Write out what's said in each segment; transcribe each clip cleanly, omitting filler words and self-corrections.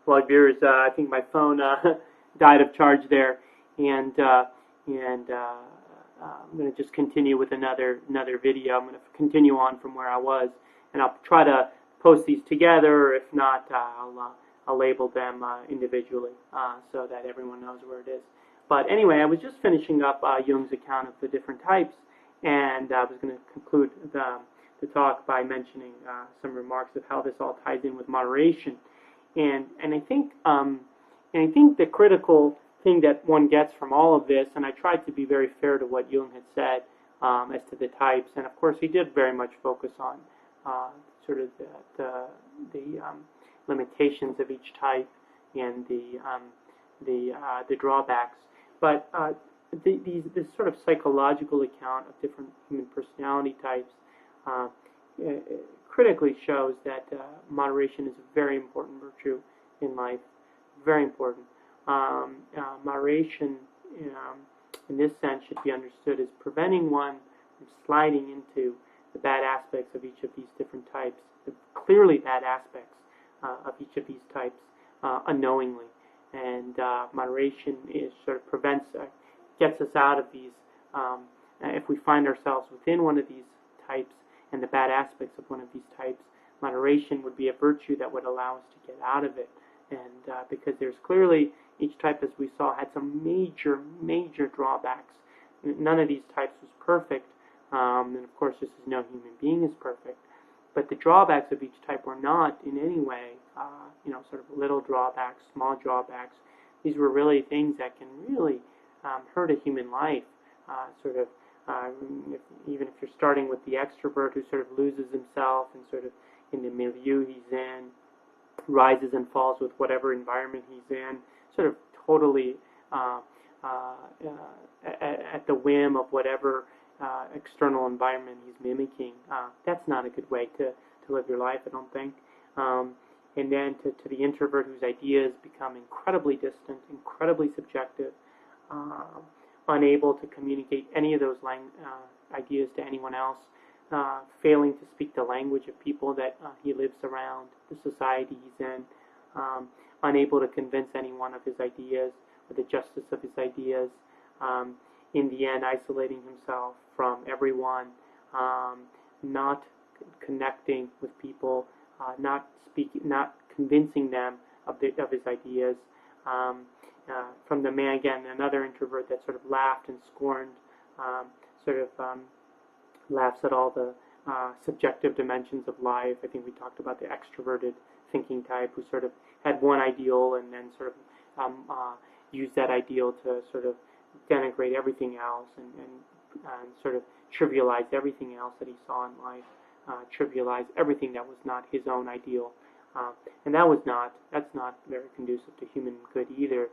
Well, viewers, I think my phone died of charge there, and I'm going to just continue with another video. I'm going to continue on from where I was, and I'll try to post these together. If not, I'll label them individually so that everyone knows where it is. But anyway, I was just finishing up Jung's account of the different types, and I was going to conclude the talk by mentioning some remarks of how this all ties in with moderation. And I think the critical thing that one gets from all of this, and I tried to be very fair to what Jung had said as to the types, and of course he did very much focus on sort of the limitations of each type and the drawbacks. But this sort of psychological account of different human personality types critically shows that moderation is a very important virtue in life, very important. Moderation, in this sense, should be understood as preventing one from sliding into the bad aspects of each of these different types, the clearly bad aspects of each of these types unknowingly. And moderation is sort of prevents, gets us out of these. If we find ourselves within one of these types and the bad aspects of one of these types, moderation would be a virtue that would allow us to get out of it. And because there's clearly, each type, as we saw, had some major drawbacks. None of these types was perfect, and of course, just as no human being is perfect. But the drawbacks of each type were not in any way, sort of little drawbacks, small drawbacks. These were really things that can really hurt a human life. Even if you're starting with the extrovert who sort of loses himself and sort of in the milieu he's in, rises and falls with whatever environment he's in, sort of totally at the whim of whatever external environment he's mimicking. That's not a good way to live your life, I don't think. And then to the introvert whose ideas become incredibly distant, incredibly subjective, unable to communicate any of those ideas to anyone else, failing to speak the language of people that he lives around, the society he's in, unable to convince anyone of his ideas or the justice of his ideas, in the end isolating himself from everyone, not connecting with people, not convincing them of his ideas. From the man, again, another introvert that sort of laughed and scorned, laughs at all the subjective dimensions of life. I think we talked about the extroverted thinking type who sort of had one ideal and then sort of used that ideal to sort of denigrate everything else and sort of trivialize everything else that he saw in life, trivialize everything that was not his own ideal. And that's not very conducive to human good either.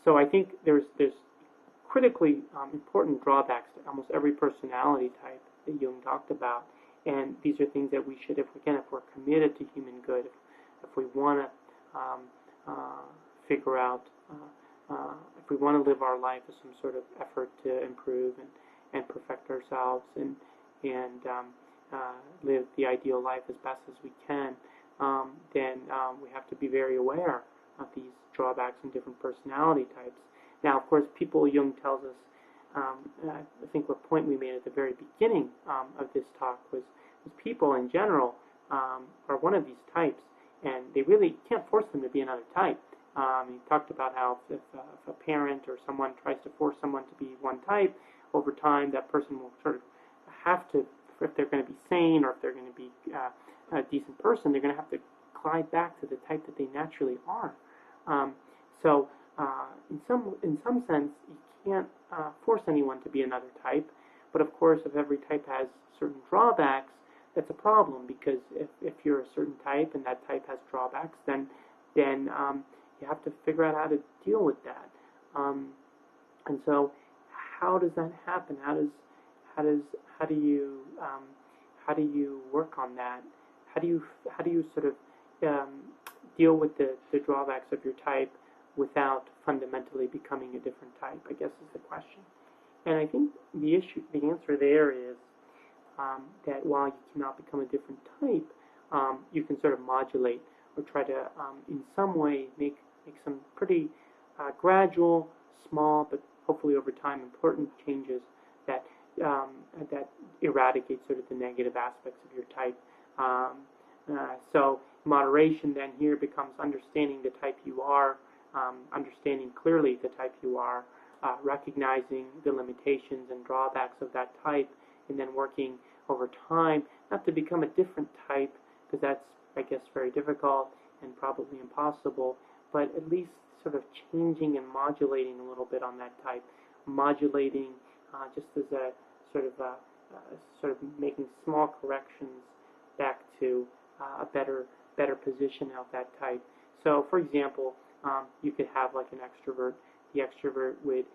So I think there's critically important drawbacks to almost every personality type that Jung talked about, and these are things that we should, if we're committed to human good, if we want to figure out, if we want to live our life with some sort of effort to improve and perfect ourselves and live the ideal life as best as we can, then we have to be very aware of these drawbacks in different personality types. Now, of course, Jung tells us, I think what point we made at the very beginning of this talk was people in general are one of these types, and they really can't force them to be another type. He talked about how if a parent or someone tries to force someone to be one type, over time that person will sort of have to, if they're going to be sane or if they're going to be a decent person, they're going to have to glide back to the type that they naturally are. In some sense, you can't force anyone to be another type, but of course, if every type has certain drawbacks, that's a problem, because if you're a certain type and that type has drawbacks, then you have to figure out how to deal with that. And so, how does that happen? How do you work on that? How do you sort of deal with the drawbacks of your type without fundamentally becoming a different type, I guess, is the question. And I think the answer there is that while you cannot become a different type, you can sort of modulate or try to, in some way, make some pretty gradual, small, but hopefully over time important changes that that eradicate sort of the negative aspects of your type. So moderation then here becomes understanding the type you are, understanding clearly the type you are, recognizing the limitations and drawbacks of that type, and then working over time not to become a different type, because that's, I guess, very difficult and probably impossible, but at least sort of changing and modulating a little bit on that type, modulating just as a sort of making small corrections back to a better position of that type. So, for example, you could have like an extrovert. The extrovert would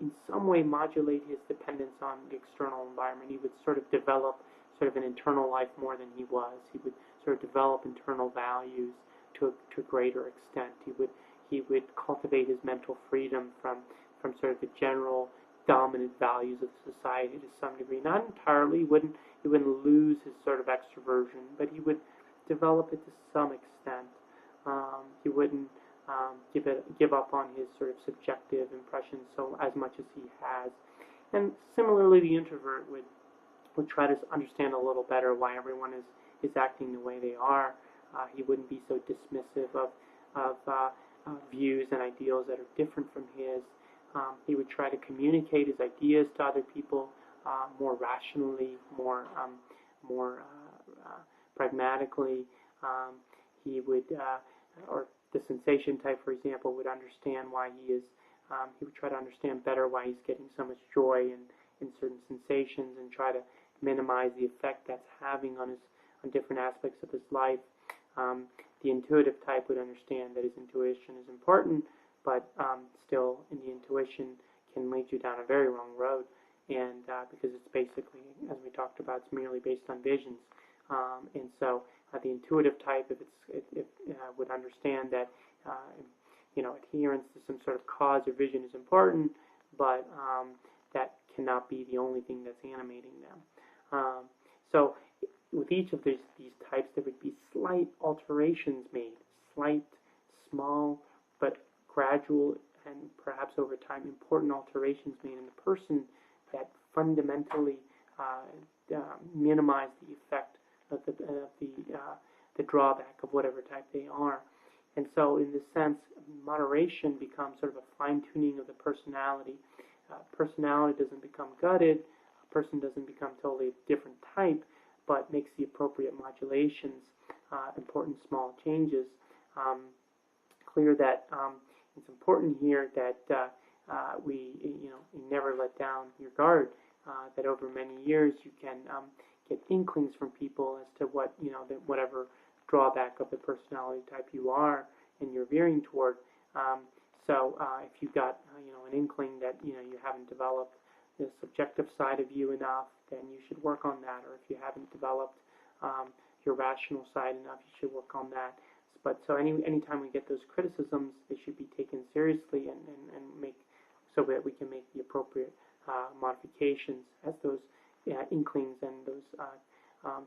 in some way modulate his dependence on the external environment. He would sort of develop sort of an internal life more than he was. He would sort of develop internal values to a greater extent. He would cultivate his mental freedom from sort of the general dominant values of society to some degree. Not entirely. He wouldn't lose his sort of extroversion, but he would develop it to some extent. He wouldn't give up on his sort of subjective impressions so as much as he has. And similarly, the introvert would try to understand a little better why everyone is acting the way they are. He wouldn't be so dismissive of views and ideals that are different from his. He would try to communicate his ideas to other people more rationally, more pragmatically. He would, or the sensation type, for example, would understand why he would try to understand better why he's getting so much joy in certain sensations and try to minimize the effect that's having on different aspects of his life. The intuitive type would understand that his intuition is important, but still, in the intuition can lead you down a very wrong road, and because it's basically, as we talked about, it's merely based on visions. And so, the intuitive type, if would understand that adherence to some sort of cause or vision is important, but that cannot be the only thing that's animating them. So, with each of these types, there would be slight alterations made, slight, small, but gradual and perhaps over time important alterations made in the person that fundamentally minimize the effect of the drawback of whatever type they are. And so, in this sense, moderation becomes sort of a fine-tuning of the personality. Personality doesn't become gutted. A person doesn't become totally a different type, but makes the appropriate modulations, important small changes. Clear that it's important here that you never let down your guard. That over many years you can get inklings from people as to what whatever drawback of the personality type you are and you're veering toward. So if you've got an inkling that you haven't developed the subjective side of you enough, then you should work on that. Or if you haven't developed your rational side enough, you should work on that. But so anytime we get those criticisms, they should be taken seriously and make so that we can make the appropriate modifications as those inklings and those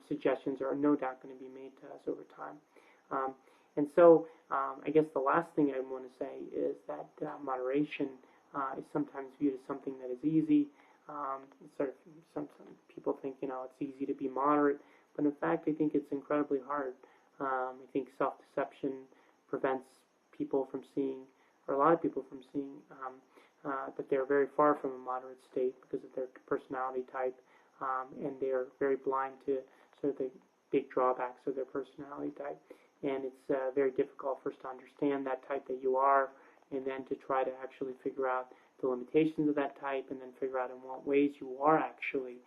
suggestions are no doubt going to be made to us over time. And so I guess the last thing I want to say is that moderation is sometimes viewed as something that is easy. Sort of some people think it's easy to be moderate, but in fact I think it's incredibly hard. I think self-deception prevents people from seeing, or a lot of people from seeing, that they're very far from a moderate state because of their personality type, and they're very blind to sort of the big drawbacks of their personality type. And it's very difficult first to understand that type that you are, and then to try to actually figure out the limitations of that type, and then figure out in what ways you are actually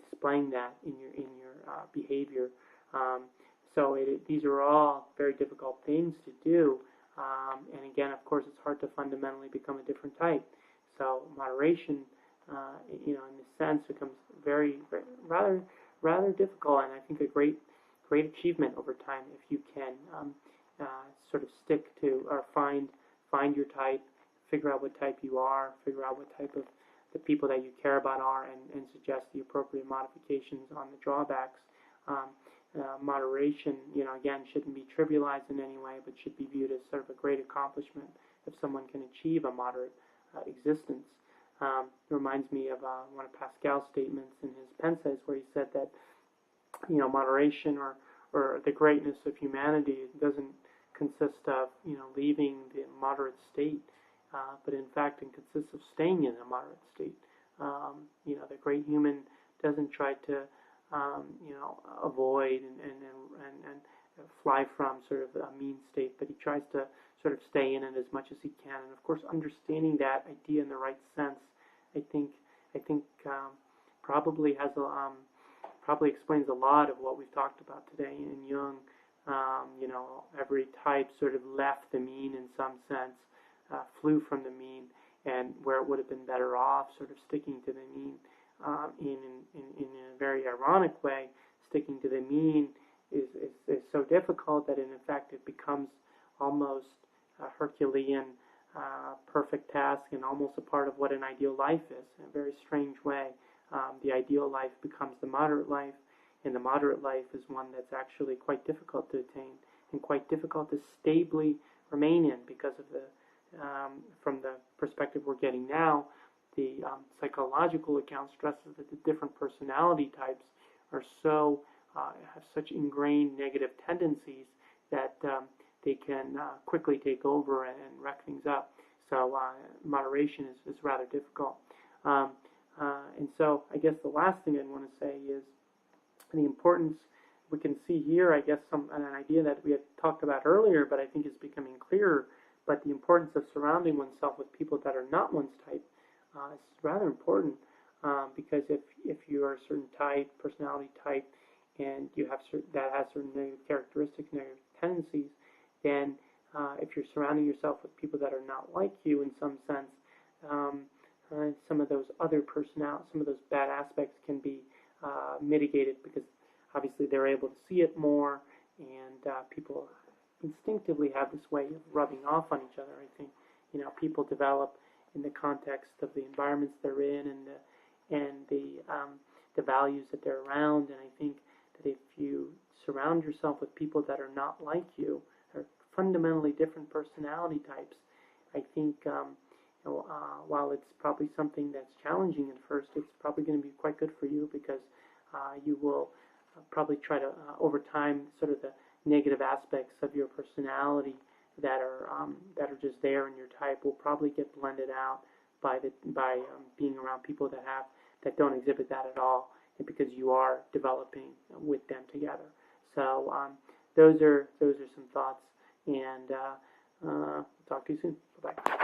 displaying that in your behavior. So these are all very difficult things to do, and again, of course, it's hard to fundamentally become a different type. So moderation, in this sense, becomes very rather difficult, and I think a great achievement over time if you can sort of stick to or find your type, figure out what type you are, figure out what type of the people that you care about are, and suggest the appropriate modifications on the drawbacks. moderation, again, shouldn't be trivialized in any way, but should be viewed as sort of a great accomplishment if someone can achieve a moderate existence. It reminds me of one of Pascal's statements in his Penses, where he said that moderation or the greatness of humanity doesn't consist of leaving the moderate state, but in fact it consists of staying in a moderate state. The great human doesn't try to avoid and fly from sort of a mean state, but he tries to sort of stay in it as much as he can. And of course, understanding that idea in the right sense, I think probably has probably explains a lot of what we've talked about today in Jung. Every type sort of left the mean in some sense, flew from the mean, and where it would have been better off sort of sticking to the mean. In a very ironic way, sticking to the mean is so difficult that in effect it becomes almost a Herculean perfect task and almost a part of what an ideal life is. In a very strange way, the ideal life becomes the moderate life, and the moderate life is one that's actually quite difficult to attain and quite difficult to stably remain in because of from the perspective we're getting now, the psychological account stresses that the different personality types are so have such ingrained negative tendencies that they can quickly take over and wreck things up. So moderation is rather difficult. And so I guess the last thing I'd want to say is the importance. We can see here, I guess, an idea that we had talked about earlier, but I think is becoming clearer. But the importance of surrounding oneself with people that are not one's type is rather important, because if you are a certain type, personality type, and you have that has certain negative characteristics, negative tendencies, then if you're surrounding yourself with people that are not like you in some sense, some of those other some of those bad aspects can be mitigated, because obviously they're able to see it more, and people instinctively have this way of rubbing off on each other. I think people develop in the context of the environments they're in and the values that they're around. And I think that if you surround yourself with people that are not like you, are fundamentally different personality types, I think while it's probably something that's challenging at first, it's probably going to be quite good for you, because you will probably try to over time sort of the negative aspects of your personality that are just there in your type will probably get blended out by being around people that don't exhibit that at all, and because you are developing with them together. So those are some thoughts, and talk to you soon. Bye bye.